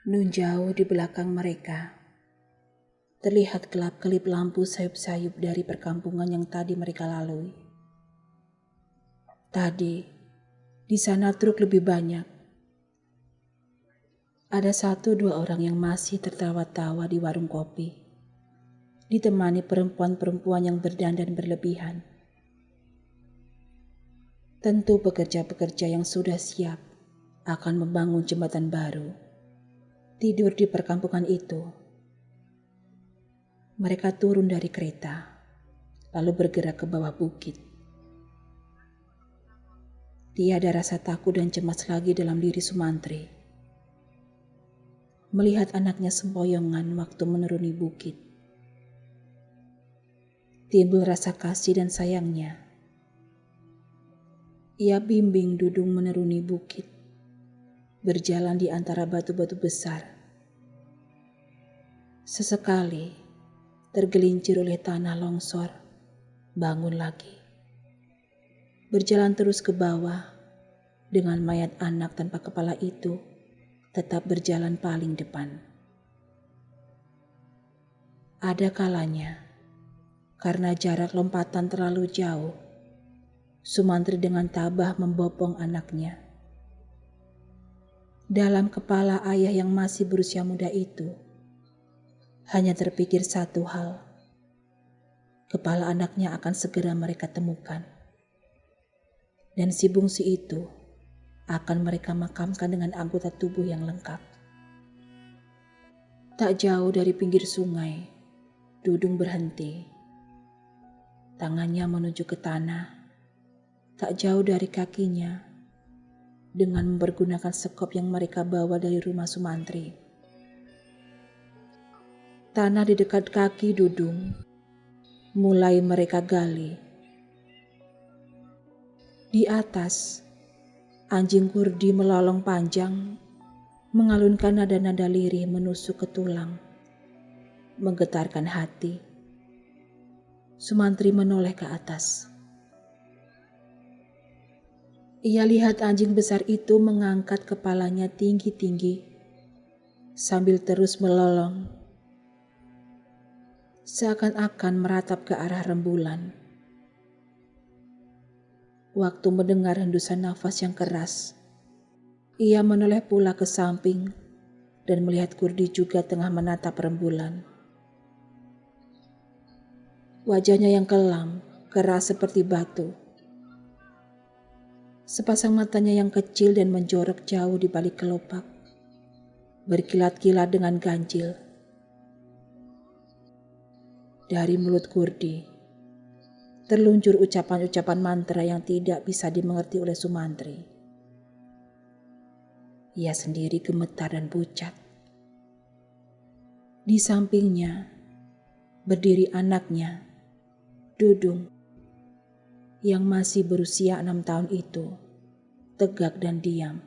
Nun jauh di belakang mereka, terlihat kelap-kelip lampu sayup-sayup dari perkampungan yang tadi mereka lalui. Tadi, di sana truk lebih banyak. Ada 1-2 orang yang masih tertawa-tawa di warung kopi, ditemani perempuan-perempuan yang berdandan berlebihan. Tentu pekerja-pekerja yang sudah siap akan membangun jembatan baru, tidur di perkampungan itu. Mereka turun dari kereta, lalu bergerak ke bawah bukit. Tiada rasa takut dan cemas lagi dalam diri Sumantri. Melihat anaknya sempoyongan waktu menuruni bukit. Timbul rasa kasih dan sayangnya. Ia bimbing Dudung menuruni bukit, berjalan di antara batu-batu besar. Sesekali tergelincir oleh tanah longsor, bangun lagi. Berjalan terus ke bawah, dengan mayat anak tanpa kepala itu tetap berjalan paling depan. Ada kalanya, karena jarak lompatan terlalu jauh, Sumantri dengan tabah membopong anaknya. Dalam kepala ayah yang masih berusia muda itu, hanya terpikir satu hal. Kepala anaknya akan segera mereka temukan. Dan si bungsu itu akan mereka makamkan dengan anggota tubuh yang lengkap. Tak jauh dari pinggir sungai, Dudung berhenti. Tangannya menuju ke tanah. Tak jauh dari kakinya, dengan mempergunakan sekop yang mereka bawa dari rumah Sumantri. Tanah di dekat kaki Dudung mulai mereka gali. Di atas, anjing Kurdi melolong panjang, mengalunkan nada-nada lirih menusuk ke tulang, menggetarkan hati. Sumantri menoleh ke atas. Ia lihat anjing besar itu mengangkat kepalanya tinggi-tinggi sambil terus melolong, seakan-akan meratap ke arah rembulan. Waktu mendengar hendusan nafas yang keras, ia menoleh pula ke samping dan melihat Kurdi juga tengah menatap rembulan. Wajahnya yang kelam, keras seperti batu. Sepasang matanya yang kecil dan menjorok jauh di balik kelopak, berkilat-kilat dengan ganjil. Dari mulut Kurdi terluncur ucapan-ucapan mantra yang tidak bisa dimengerti oleh Sumantri. Ia sendiri gemetar dan pucat. Di sampingnya berdiri anaknya, Dudung, yang masih berusia 6 tahun itu, tegak dan diam.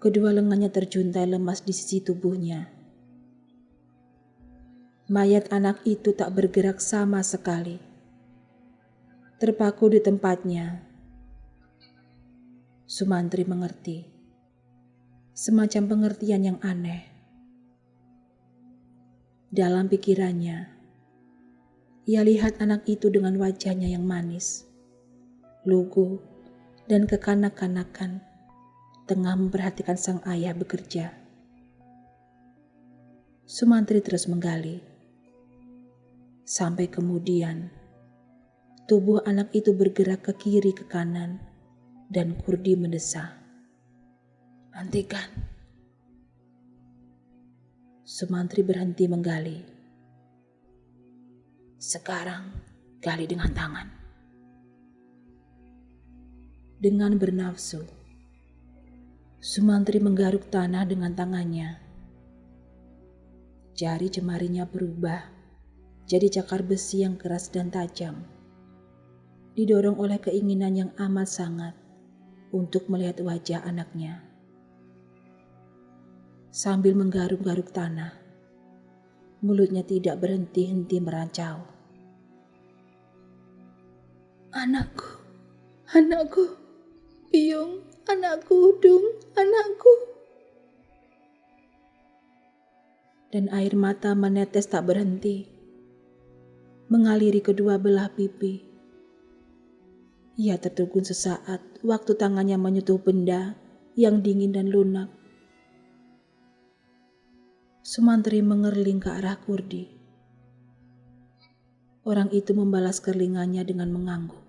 Kedua lengannya terjuntai lemas di sisi tubuhnya. Mayat anak itu tak bergerak sama sekali. Terpaku di tempatnya. Sumantri mengerti. Semacam pengertian yang aneh. Dalam pikirannya, ia lihat anak itu dengan wajahnya yang manis, lugu, dan kekanak-kanakan, tengah memperhatikan sang ayah bekerja. Sumantri terus menggali. Sampai kemudian, tubuh anak itu bergerak ke kiri ke kanan, dan Kurdi mendesah. "Hentikan." Sumantri berhenti menggali. "Sekarang gali dengan tangan." Dengan bernafsu, Sumantri menggaruk tanah dengan tangannya. Jari jemarinya berubah jadi cakar besi yang keras dan tajam, didorong oleh keinginan yang amat sangat untuk melihat wajah anaknya. Sambil menggaruk-garuk tanah, mulutnya tidak berhenti-henti merancau. "Anakku, anakku, Biung, anakku, Dung, anakku." dan air mata menetes tak berhenti, mengaliri kedua belah pipi. Ia tertegun sesaat waktu tangannya menyentuh benda yang dingin dan lunak. Sumantri mengerling ke arah Kurdi. Orang itu membalas kerlingannya dengan mengangguk.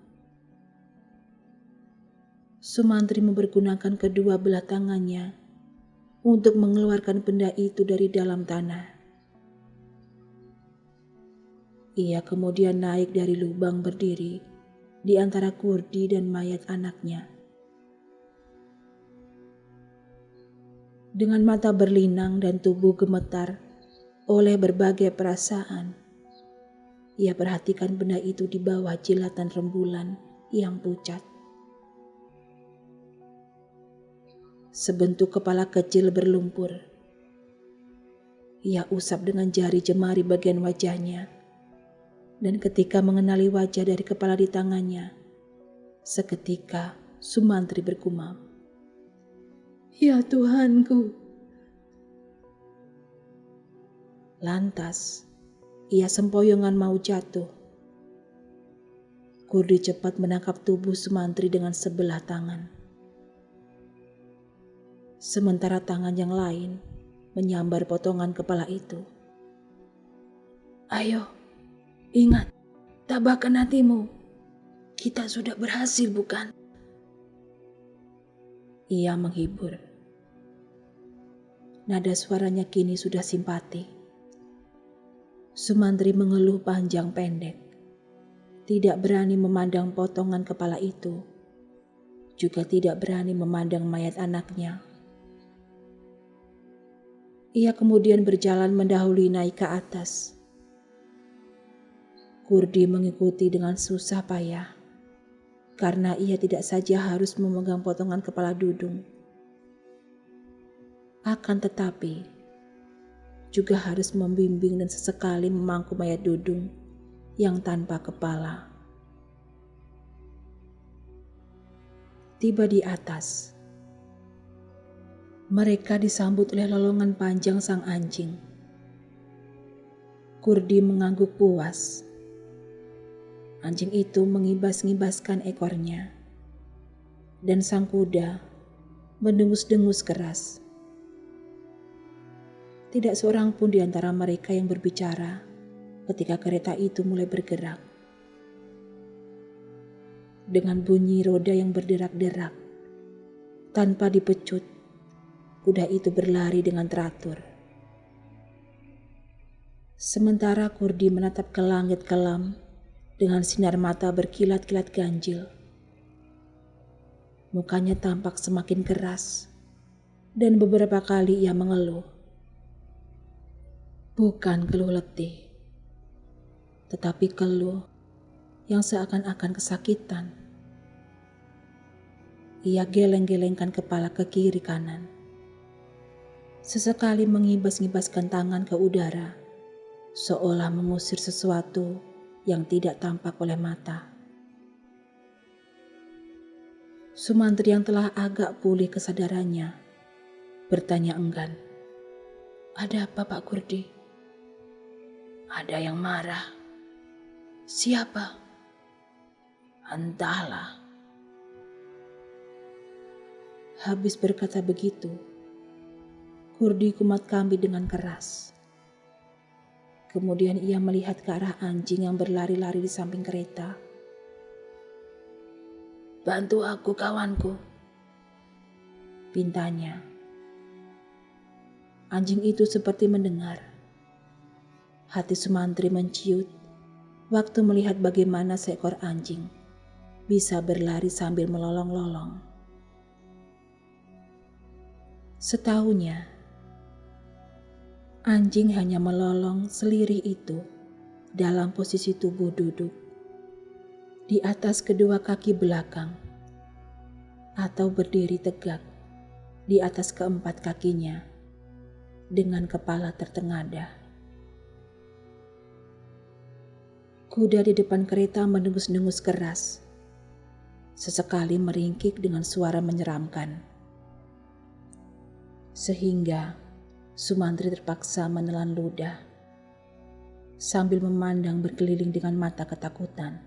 Sumantri mempergunakan kedua belah tangannya untuk mengeluarkan benda itu dari dalam tanah. Ia kemudian naik dari lubang berdiri di antara Kurdi dan mayat anaknya. Dengan mata berlinang dan tubuh gemetar oleh berbagai perasaan, ia perhatikan benda itu di bawah jilatan rembulan yang pucat. Sebentuk kepala kecil berlumpur. Ia usap dengan jari jemari bagian wajahnya, dan ketika mengenali wajah dari kepala di tangannya, seketika Sumantri bergumam, "Ya Tuhanku." Lantas, ia sempoyongan mau jatuh. Kurdi cepat menangkap tubuh Sumantri dengan sebelah tangan. Sementara tangan yang lain menyambar potongan kepala itu. "Ayo, ingat, tabahkan hatimu. Kita sudah berhasil, bukan?" Ia menghibur. Nada suaranya kini sudah simpati. Sumantri mengeluh panjang pendek, tidak berani memandang potongan kepala itu, juga tidak berani memandang mayat anaknya. Ia kemudian berjalan mendahului naik ke atas. Kurdi mengikuti dengan susah payah, karena ia tidak saja harus memegang potongan kepala Dudung, akan tetapi juga harus membimbing dan sesekali memangku mayat Dudung yang tanpa kepala. Tiba di atas, mereka disambut oleh lolongan panjang sang anjing. Kurdi mengangguk puas. Anjing itu mengibas-ngibaskan ekornya, dan sang kuda mendengus-dengus keras. Tidak seorang pun di antara mereka yang berbicara ketika kereta itu mulai bergerak. Dengan bunyi roda yang berderak-derak, tanpa dipecut, kuda itu berlari dengan teratur. Sementara Kurdi menatap ke langit kelam dengan sinar mata berkilat-kilat ganjil. Mukanya tampak semakin keras, dan beberapa kali ia mengeluh. Bukan keluh letih, tetapi keluh yang seakan-akan kesakitan. Ia geleng-gelengkan kepala ke kiri kanan. Sesekali mengibas-ngibaskan tangan ke udara, seolah mengusir sesuatu yang tidak tampak oleh mata. Sumantri yang telah agak pulih kesadarannya bertanya enggan, "Ada apa, Pak Kurdi?" "Ada yang marah." "Siapa?" "Entahlah." Habis berkata begitu, Kurdi kumat kambing dengan keras. Kemudian ia melihat ke arah anjing yang berlari-lari di samping kereta. "Bantu aku, kawanku," pintanya. Anjing itu seperti mendengar. Hati Sumantri menciut waktu melihat bagaimana seekor anjing bisa berlari sambil melolong-lolong. Setahunya, anjing hanya melolong selirih itu dalam posisi tubuh duduk di atas kedua kaki belakang atau berdiri tegak di atas keempat kakinya dengan kepala tertengadah. Kuda di depan kereta mendengus-dengus keras, sesekali meringkik dengan suara menyeramkan. Sehingga Sumantri terpaksa menelan ludah sambil memandang berkeliling dengan mata ketakutan.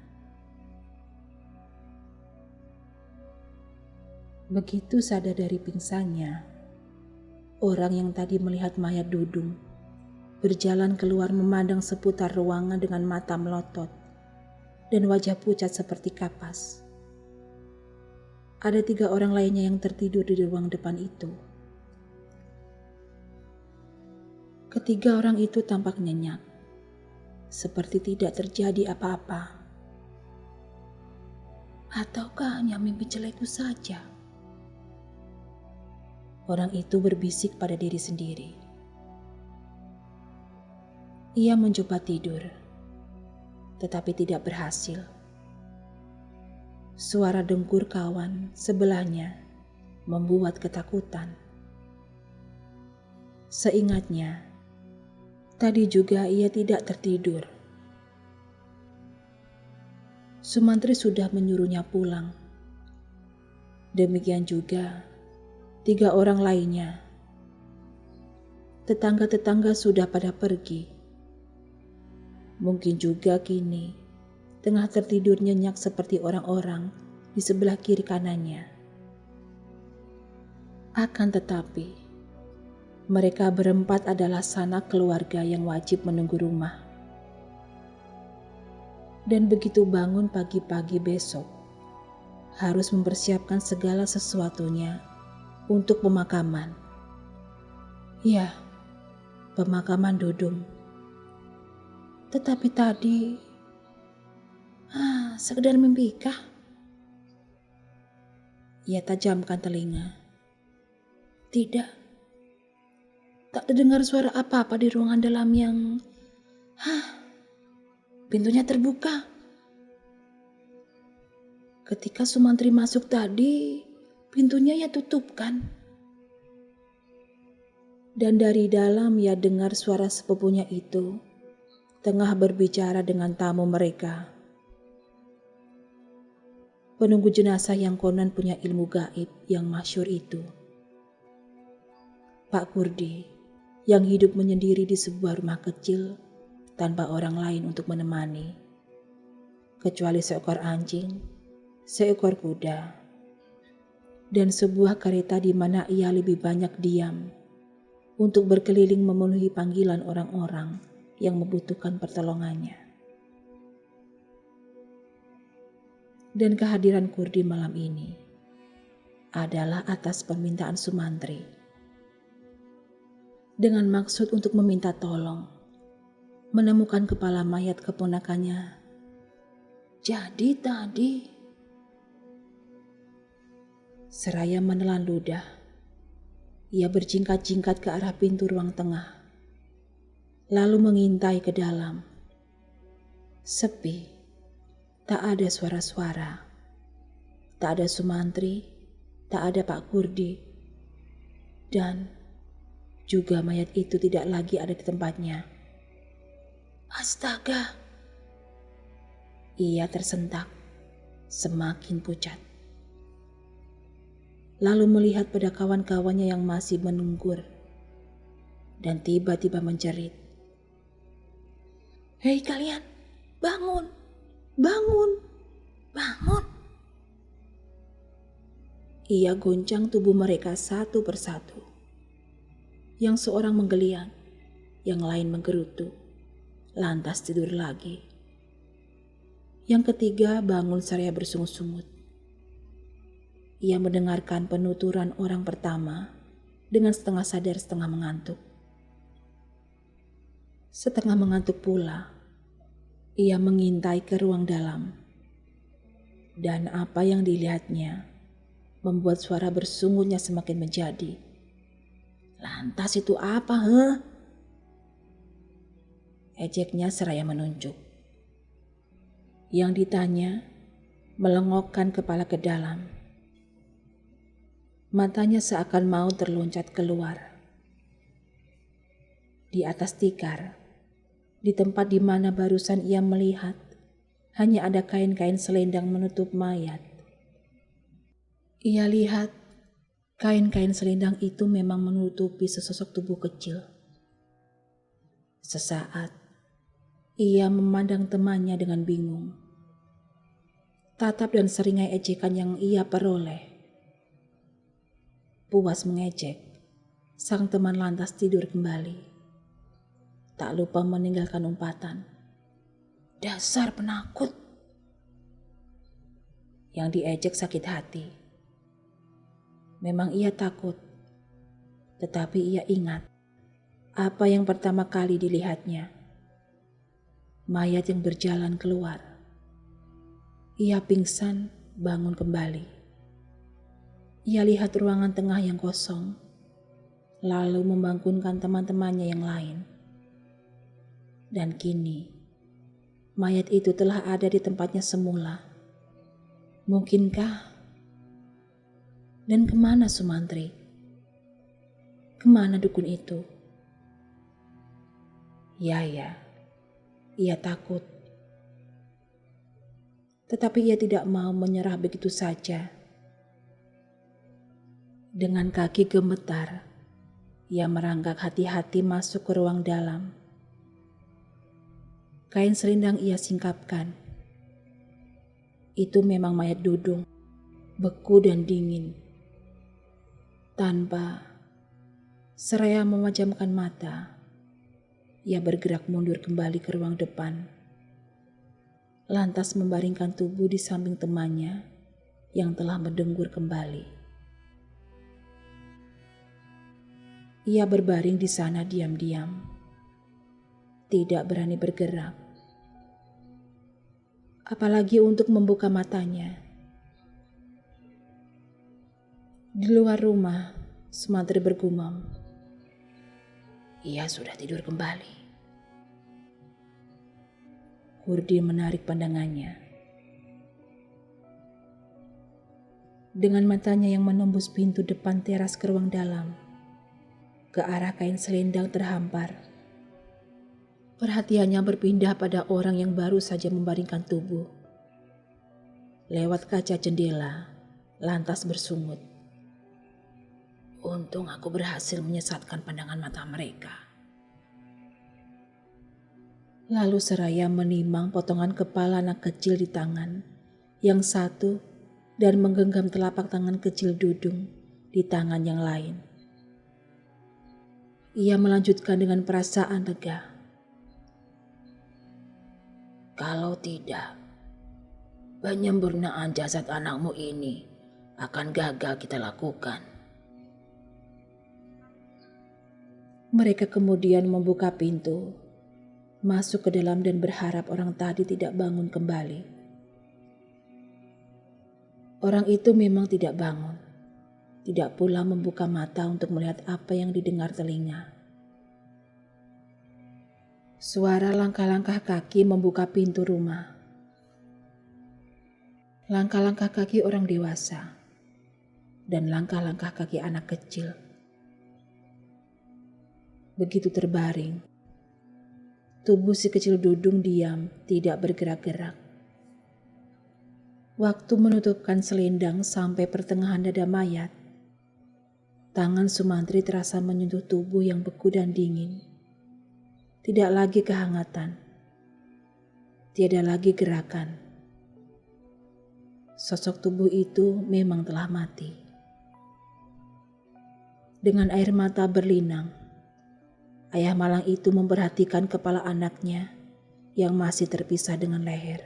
Begitu sadar dari pingsannya, orang yang tadi melihat mayat Dudung berjalan keluar memandang seputar ruangan dengan mata melotot dan wajah pucat seperti kapas. Ada 3 orang lainnya yang tertidur di ruang depan itu. Ketiga orang itu tampak nyenyak, seperti tidak terjadi apa-apa. Ataukah hanya mimpi jelekku saja? Orang itu berbisik pada diri sendiri. Ia mencoba tidur, tetapi tidak berhasil. Suara dengkur kawan sebelahnya membuat ketakutan. Seingatnya, tadi juga ia tidak tertidur. Sumantri sudah menyuruhnya pulang. Demikian juga 3 orang lainnya. Tetangga-tetangga sudah pada pergi. Mungkin juga kini tengah tertidur nyenyak seperti orang-orang di sebelah kiri kanannya. Akan tetapi, mereka berempat adalah sanak keluarga yang wajib menunggu rumah. Dan begitu bangun pagi-pagi besok, harus mempersiapkan segala sesuatunya untuk pemakaman. Ya, pemakaman Dudung. Tetapi tadi, sekedar mimpikah? Ia tajamkan telinga. Tidak. Tak terdengar suara apa-apa di ruangan dalam yang... Pintunya terbuka. Ketika Sumantri masuk tadi, pintunya ia tutupkan. Dan dari dalam ia dengar suara sepupunya itu tengah berbicara dengan tamu mereka. Penunggu jenazah yang konon punya ilmu gaib yang masyhur itu. Pak Kurdi yang hidup menyendiri di sebuah rumah kecil tanpa orang lain untuk menemani, kecuali seekor anjing, seekor kuda, dan sebuah kereta di mana ia lebih banyak diam untuk berkeliling memenuhi panggilan orang-orang yang membutuhkan pertolongannya. Dan kehadiran Kurdi malam ini adalah atas permintaan Sumantri. Dengan maksud untuk meminta tolong, menemukan kepala mayat keponakannya. Jadi tadi, seraya menelan ludah, ia berjingkat-jingkat ke arah pintu ruang tengah, lalu mengintai ke dalam. Sepi, tak ada suara-suara, tak ada Sumantri, tak ada Pak Kurdi, dan juga mayat itu tidak lagi ada di tempatnya. Astaga! Ia tersentak, semakin pucat. Lalu melihat pada kawan-kawannya yang masih menunggur, dan tiba-tiba menjerit. Hei kalian, bangun, bangun, bangun. Ia goncang tubuh mereka satu persatu. Yang seorang menggeliat, yang lain menggerutu, lantas tidur lagi. Yang ketiga bangun seraya bersungut-sungut. Ia mendengarkan penuturan orang pertama dengan setengah sadar setengah mengantuk. Setengah mengantuk pula, ia mengintai ke ruang dalam. Dan apa yang dilihatnya membuat suara bersungutnya semakin menjadi. Lantas itu apa, Ejeknya seraya menunjuk. Yang ditanya melengokkan kepala ke dalam. Matanya seakan mau terloncat keluar. Di atas tikar, di tempat di mana barusan ia melihat, hanya ada kain-kain selendang menutup mayat. Ia lihat Kain-kain selendang itu memang menutupi sesosok tubuh kecil. Sesaat, ia memandang temannya dengan bingung. Tatap dan seringai ejekan yang ia peroleh. Puas mengejek, sang teman lantas tidur kembali. Tak lupa meninggalkan umpatan, "Dasar penakut!" Yang diejek sakit hati. Memang ia takut, tetapi ia ingat apa yang pertama kali dilihatnya. Mayat yang berjalan keluar. Ia pingsan, bangun kembali. Ia lihat ruangan tengah yang kosong, lalu membangunkan teman-temannya yang lain. Dan kini, mayat itu telah ada di tempatnya semula. Mungkinkah? Dan kemana Sumantri? Kemana dukun itu? Ya, ia takut. Tetapi ia tidak mau menyerah begitu saja. Dengan kaki gemetar, ia merangkak hati-hati masuk ke ruang dalam. Kain selendang ia singkapkan. Itu memang mayat Dudung, beku dan dingin. Tanpa seraya memejamkan mata, ia bergerak mundur kembali ke ruang depan. Lantas membaringkan tubuh di samping temannya yang telah mendengkur kembali. Ia berbaring di sana diam-diam, tidak berani bergerak. Apalagi untuk membuka matanya. Di luar rumah, Sumantri bergumam, "Ia sudah tidur kembali." Hurdi menarik pandangannya. Dengan matanya yang menembus pintu depan teras ke ruang dalam, ke arah kain selendang terhampar. Perhatiannya berpindah pada orang yang baru saja membaringkan tubuh. Lewat kaca jendela, lantas bersungut, "Untung aku berhasil menyesatkan pandangan mata mereka." Lalu seraya menimang potongan kepala anak kecil di tangan yang satu dan menggenggam telapak tangan kecil Dudung di tangan yang lain. Ia melanjutkan dengan perasaan lega, "Kalau tidak, penyempurnaan jasad anakmu ini akan gagal kita lakukan." Mereka kemudian membuka pintu, masuk ke dalam dan berharap orang tadi tidak bangun kembali. Orang itu memang tidak bangun. Tidak pula membuka mata untuk melihat apa yang didengar telinga. Suara langkah-langkah kaki membuka pintu rumah. Langkah-langkah kaki orang dewasa dan langkah-langkah kaki anak kecil. Begitu terbaring, tubuh si kecil Dudung diam, tidak bergerak-gerak. Waktu menutupkan selendang sampai pertengahan dada mayat, tangan Sumantri terasa menyentuh tubuh yang beku dan dingin. Tidak lagi kehangatan. Tiada lagi gerakan. Sosok tubuh itu memang telah mati. Dengan air mata berlinang, ayah malang itu memperhatikan kepala anaknya yang masih terpisah dengan leher.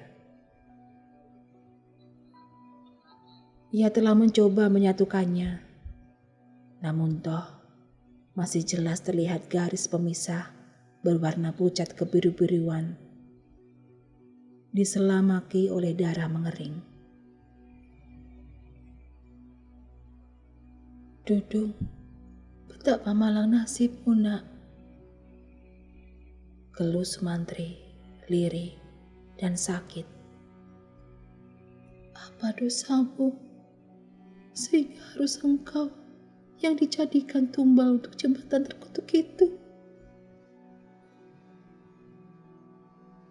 Ia telah mencoba menyatukannya. Namun toh, masih jelas terlihat garis pemisah berwarna pucat kebiru-biruan, diselamaki oleh darah mengering. "Dudung, betapa malang nasibmu, nak," keluh Sumantri, lirih dan sakit. "Apa dosamu sehingga harus engkau yang dijadikan tumbal untuk jembatan terkutuk itu?"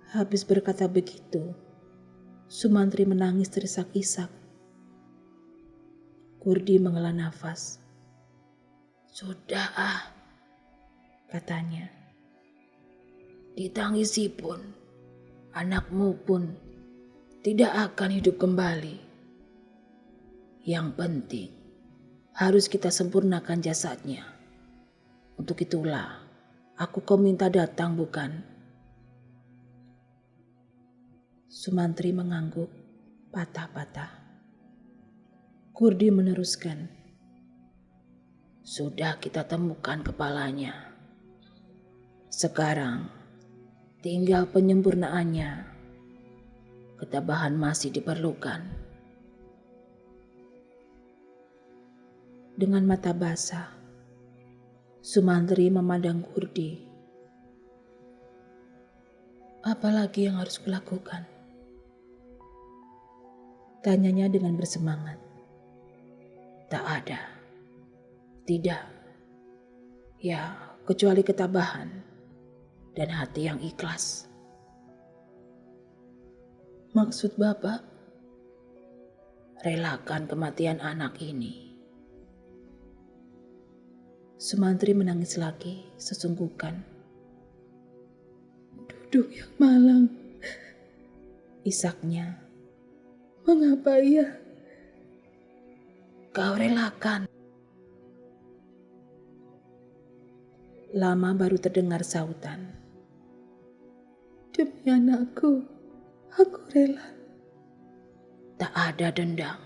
Habis berkata begitu, Sumantri menangis terisak-isak. Kurdi menghela nafas. Sudah katanya. Ditangisi pun, anakmu pun tidak akan hidup kembali. Yang penting, harus kita sempurnakan jasadnya. Untuk itulah, aku kau minta datang bukan? Sumantri mengangguk patah-patah. Kurdi meneruskan. Sudah kita temukan kepalanya. Sekarang, tinggal penyempurnaannya. Ketabahan masih diperlukan. Dengan mata basah, Sumantri memandang Kurdi. Apalagi yang harus kulakukan? Tanyanya dengan bersemangat. Tak ada. Tidak. Ya, kecuali ketabahan dan hati yang ikhlas. Maksud Bapak? Relakan kematian anak ini. Sumantri menangis lagi, sesungguhkan. Duduk yang malang, isaknya. Mengapa ia? Kau relakan. Lama baru terdengar sautan. Demi anakku, aku rela. Tak ada dendam.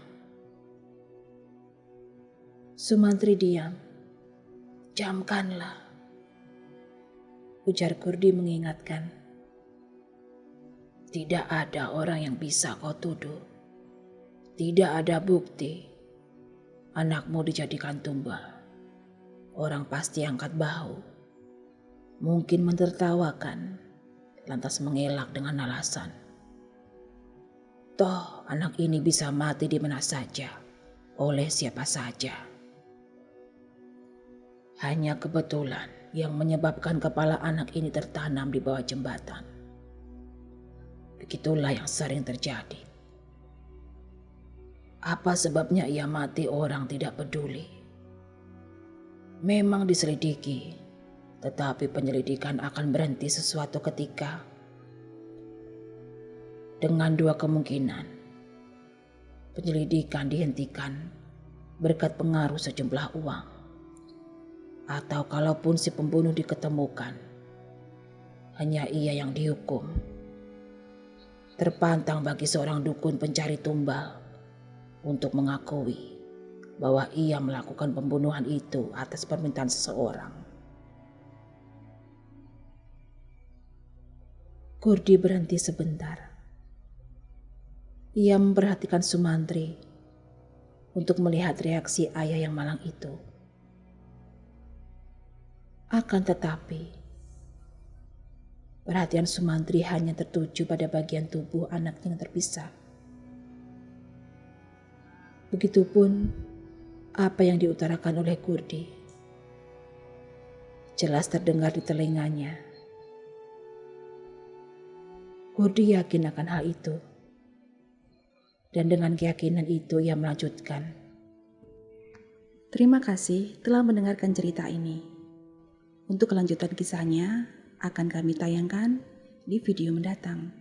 Sumantri diam. Camkanlah. Ujar Kurdi mengingatkan. Tidak ada orang yang bisa kau tuduh. Tidak ada bukti. Anakmu dijadikan tumbal. Orang pasti angkat bahu. Mungkin mentertawakan. Lantas mengelak dengan alasan. Toh anak ini bisa mati di mana saja. Oleh siapa saja. Hanya kebetulan yang menyebabkan kepala anak ini tertanam di bawah jembatan. Begitulah yang sering terjadi. Apa sebabnya ia mati orang tidak peduli. Memang diselidiki, tetapi penyelidikan akan berhenti sesuatu ketika. Dengan dua kemungkinan, penyelidikan dihentikan berkat pengaruh sejumlah uang. Atau kalaupun si pembunuh diketemukan, hanya ia yang dihukum. Terpantang bagi seorang dukun pencari tumbal untuk mengakui bahwa ia melakukan pembunuhan itu atas permintaan seseorang. Kurdi berhenti sebentar. Ia memperhatikan Sumantri untuk melihat reaksi ayah yang malang itu. Akan tetapi, perhatian Sumantri hanya tertuju pada bagian tubuh anaknya yang terpisah. Begitupun apa yang diutarakan oleh Kurdi. Jelas terdengar di telinganya. Kurdi yakin akan hal itu. Dan dengan keyakinan itu ia melanjutkan. Terima kasih telah mendengarkan cerita ini. Untuk kelanjutan kisahnya akan kami tayangkan di video mendatang.